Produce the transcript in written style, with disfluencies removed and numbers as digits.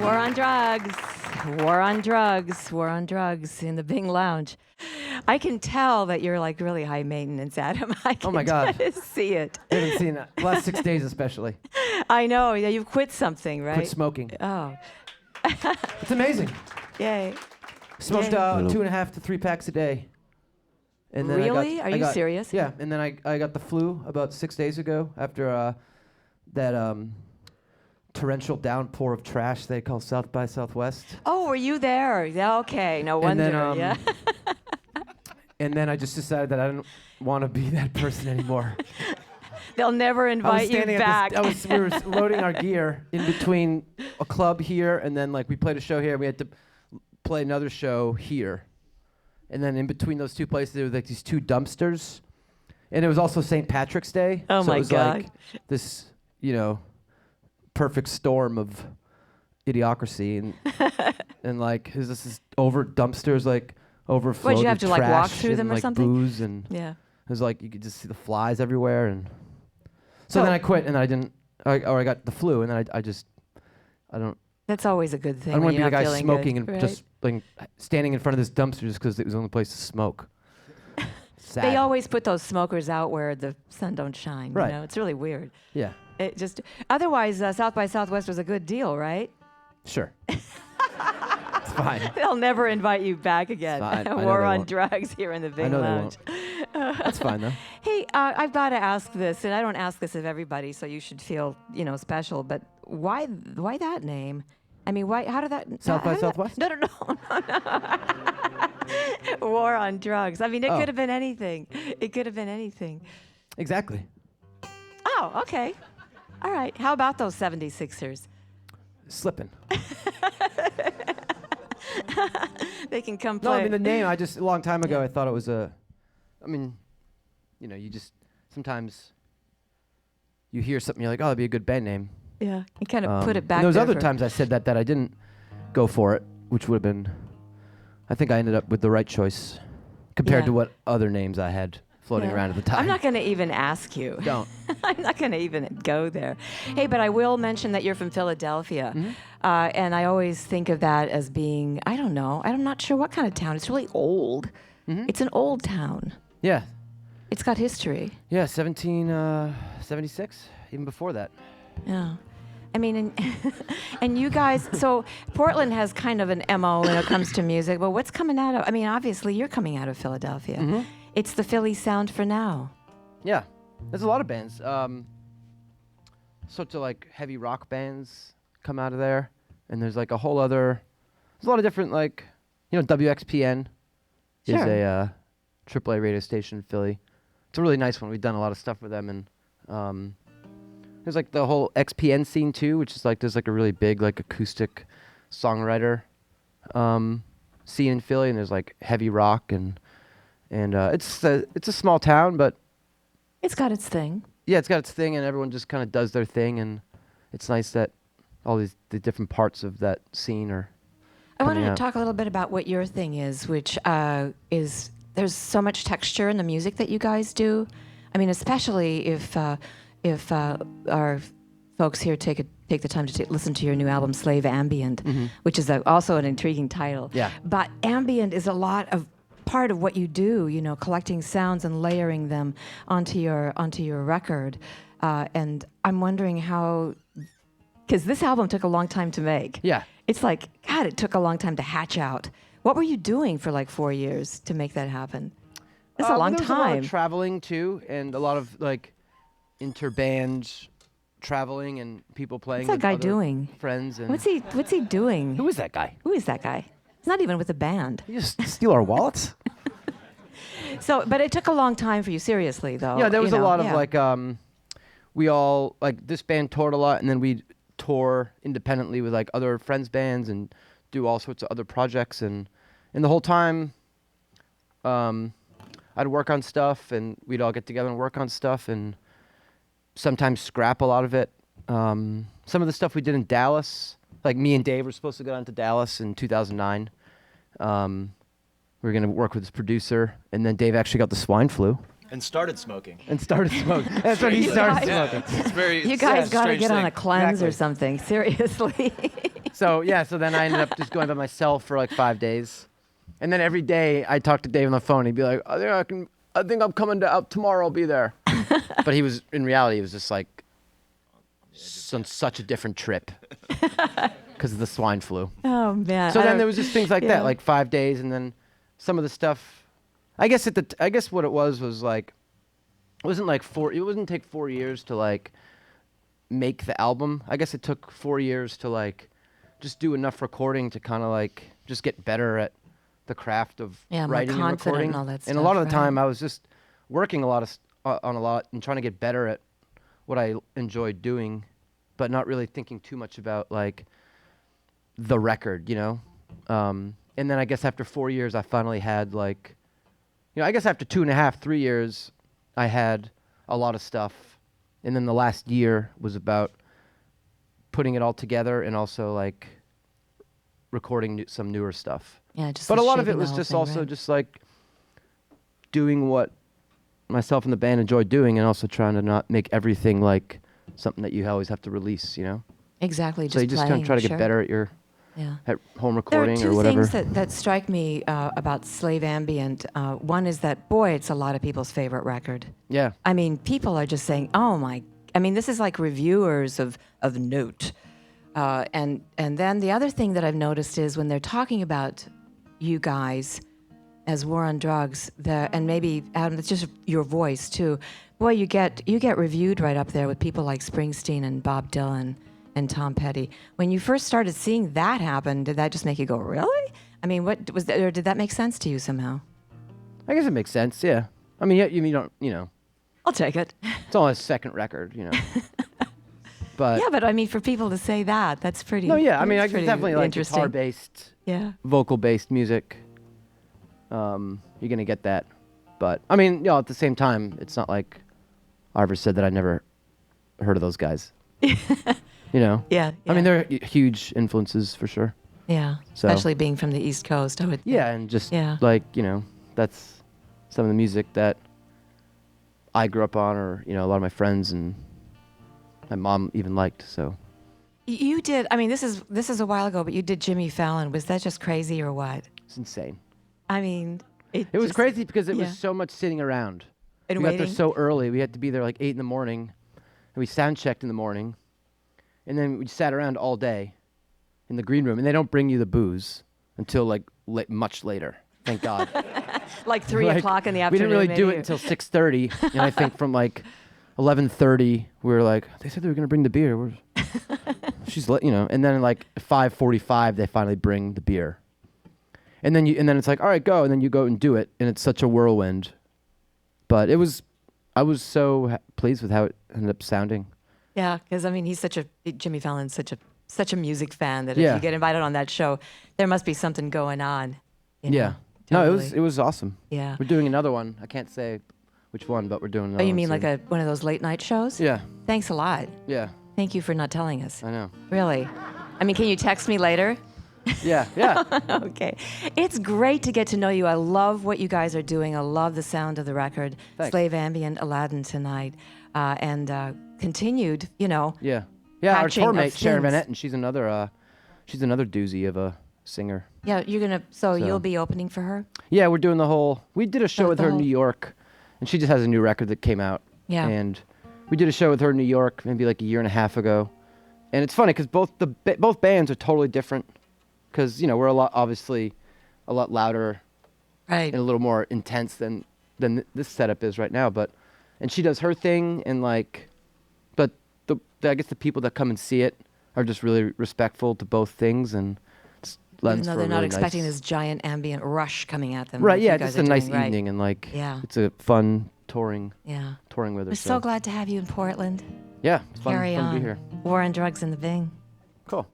War on drugs. War on drugs. War on drugs in the Bing Lounge. I can tell that you're like really high maintenance, Adam. I can Oh my God. see it. I haven't seen that. The last 6 days especially. I know. Yeah, you've quit something, right? Quit smoking. Oh. It's amazing. Yay. Smoked Yay. 2.5 to 3 packs a day. And then Really? Are you serious? Yeah, and then I got the flu about 6 days ago after that torrential downpour of trash they call South by Southwest. Oh, were you there? Yeah, okay. No wonder. Yeah. And then I just decided that I didn't want to be that person anymore. They'll never invite you back. We were loading our gear in between a club here, and then like we played a show here, and we had to play another show here. And then in between those two places, there were like these two dumpsters. And it was also St. Patrick's Day. Oh, so my it was God. like this, perfect storm of idiocracy. And like, is this over dumpsters like overflowed? What, you have with to like walk trash through and, them or like, something? Booze and Yeah. it was like you could just see the flies everywhere. And so then I quit, and I got the flu, and then I don't. That's always a good thing. I don't when want to be the you're not guy feeling smoking good, and right? just like standing in front of this dumpster just because it was the only place to smoke. Sad. They always put those smokers out where the sun don't shine. Right. You know? It's really weird. Yeah. It just otherwise South by Southwest was a good deal, right? Sure. It's fine. They'll never invite you back again. Fine. I know War they on won't. drugs here in the Bing know they Lounge. That's fine though. Hey, I've got to ask this, and I don't ask this of everybody, so you should feel special. But why that name? I mean, why? How did that? South by how did Southwest? No. War on drugs. I mean, it Oh. could have been anything. It could have been anything. Exactly. Oh, okay. All right. How about those 76ers? Slipping. They can come No, play. I mean the name. A long time ago, I thought it was you just sometimes you hear something, you're like, oh, it'd be a good band name. Yeah, you kind of put it back And there was there other for- times I said that I didn't go for it, which would have been. I think I ended up with the right choice compared Yeah. to what other names I had floating Yeah. around at the time. I'm not going to even ask you. Don't. I'm not going to even go there. Hey, but I will mention that you're from Philadelphia. Mm-hmm. And I always think of that as being, I don't know, I'm not sure what kind of town. It's really old. Mm-hmm. It's an old town. Yeah. It's got history. Yeah, 1776, even before that. Yeah. I mean, and you guys, so Portland has kind of an MO when it comes to music, but what's coming out of, I mean, obviously you're coming out of Philadelphia. Mm-hmm. It's the Philly sound for now. Yeah, there's a lot of bands. Sorts of like heavy rock bands come out of there, and there's like a whole other. There's a lot of different like, WXPN is Sure. a AAA radio station in Philly. It's a really nice one. We've done a lot of stuff with them, and there's like the whole XPN scene too, which is like there's like a really big like acoustic songwriter scene in Philly, and there's like heavy rock and it's a small town, but It's got its thing. yeah, it's got its thing, and everyone just kind of does their thing, and it's nice that all the different parts of that scene are. I wanted coming to out. talk a little bit about what your thing is, which is there's so much texture in the music that you guys do. I mean, especially if our folks here take the time to listen to your new album, Slave Ambient, which is also an intriguing title. Yeah. But ambient is a lot of part of what you do, collecting sounds and layering them onto your record. And I'm wondering how, because this album took a long time to make. Yeah. It's like, God, it took a long time to hatch out. What were you doing for like 4 years to make that happen? That's a long there was a lot time. of traveling too, and a lot of like interband traveling and people playing. What's that with guy other doing? Friends and. What's he doing? Who is that guy? Who is that guy? He's not even with the band. You just steal our wallets? So, but it took a long time for you, seriously, though. Yeah, there was a lot of yeah. like we all like this band toured a lot, and then we'd tour independently with like other friends' bands and do all sorts of other projects, and the whole time I'd work on stuff, and we'd all get together and work on stuff, and sometimes scrap a lot of it. Some of the stuff we did in Dallas, like me and Dave were supposed to go down to Dallas in 2009. We were going to work with this producer, and then Dave actually got the swine flu. And started smoking. And started smoking. That's when he Strange started thing. smoking. It's very. You it's guys a got to strange get on thing. a cleanse or Exactly. something, seriously. So then I ended up just going by myself for like 5 days, and then every day I talked to Dave on the phone. He'd be like, I think I'm coming out tomorrow. I'll be there. But in reality, he was just like on such a different trip because of the swine flu. Oh man. So then there was just things like that, like 5 days, and then some of the stuff. I guess what it was like, it wouldn't take 4 years to like make the album. I guess it took 4 years to like just do enough recording to kind of like just get better at the craft of writing and recording. And all that stuff, and a lot of the time I was just working on a lot and trying to get better at what I enjoyed doing, but not really thinking too much about like the record, you know? And then I guess after 4 years, I finally had like, I guess after 2.5, 3 years, I had a lot of stuff. And then the last year was about putting it all together and also like recording some newer stuff. Yeah, just. But a lot of it was just also just like doing what myself and the band enjoyed doing, and also trying to not make everything like something that you always have to release, you know? Exactly. So you just kind of try to get better at your at home recording there are or whatever. two things that strike me about Slave Ambient. One is that, boy, it's a lot of people's favorite record. Yeah. I mean, people are just saying, oh my, I mean, this is like reviewers of note. And then the other thing that I've noticed is when they're talking about you guys as War on Drugs, and maybe, Adam, it's just your voice too. Boy, you get reviewed right up there with people like Springsteen and Bob Dylan and Tom Petty. When you first started seeing that happen, did that just make you go, really? I mean, what was that, or did that make sense to you somehow? I guess it makes sense, yeah. I mean, you don't, I'll take it. it's only a second record, But Yeah, but I mean, for people to say that, that's pretty. no, yeah. I mean, that's it's pretty definitely like interesting. guitar-based, Yeah. vocal-based music. You're gonna get that, but I mean, at the same time, it's not like I ever said that I never heard of those guys. Yeah. I mean, they're huge influences for sure. Yeah. So- Especially being from the East Coast, I would. Yeah, and just Yeah. like that's some of the music that I grew up on, or a lot of my friends and my mom even liked. So You did. I mean, this is a while ago, but you did Jimmy Fallon. Was that just crazy or what? it's insane. I mean, It was just- crazy because it yeah. was so much sitting around. And We got there waiting. so early. We had to be there like 8 in the morning, and we sound checked in the morning, and then we sat around all day in the green room. And they don't bring you the booze until like much later. Thank God. Like 3 Like, o'clock in the we afternoon. didn't really do maybe. it until 6:30, and I think from like 11:30 we were like, they said they were gonna bring the beer. She's and then like 5:45 they finally bring the beer, and then it's like, all right, go, and then you go and do it, and it's such a whirlwind. But I was so pleased with how it ended up sounding. Yeah, because I mean, Jimmy Fallon's such a music fan that Yeah. if you get invited on that show, there must be something going on. Yeah. Totally. No, it was awesome. Yeah. We're doing another one. I can't say which one, but we're doing another Oh, you one mean soon. like one of those late night shows? Yeah. Thanks a lot. Yeah. Thank you for not telling us. I know. Really. I mean, can you text me later? Yeah. Yeah. Okay. It's great to get to know you. I love what you guys are doing. I love the sound of the record. Thanks. Slave Ambient, Aladdin tonight, and continued, Yeah. Yeah. Our Hatching tour of mate Sharon Van things. Etten, she's another doozy of a singer. Yeah, so you'll be opening for her? Yeah, we're doing we did a show with the her in whole- New York, and she just has a new record that came out. Yeah. And we did a show with her in New York maybe like a year and a half ago. And it's funny because both bands are totally different, because we're obviously a lot louder Right. and a little more intense than this setup is right now. And she does her thing, and but I guess the people that come and see it are just really respectful to both things, and it's Even lends though for they're a not really expecting nice, this giant ambient rush coming at them. right. like Yeah, you guys just are a nice doing, right? evening, and Yeah. it's a fun touring Yeah. with her. We're so glad to have you in Portland. Yeah, it's fun, Carry fun on. to be here. War on Drugs in the Bing. Cool.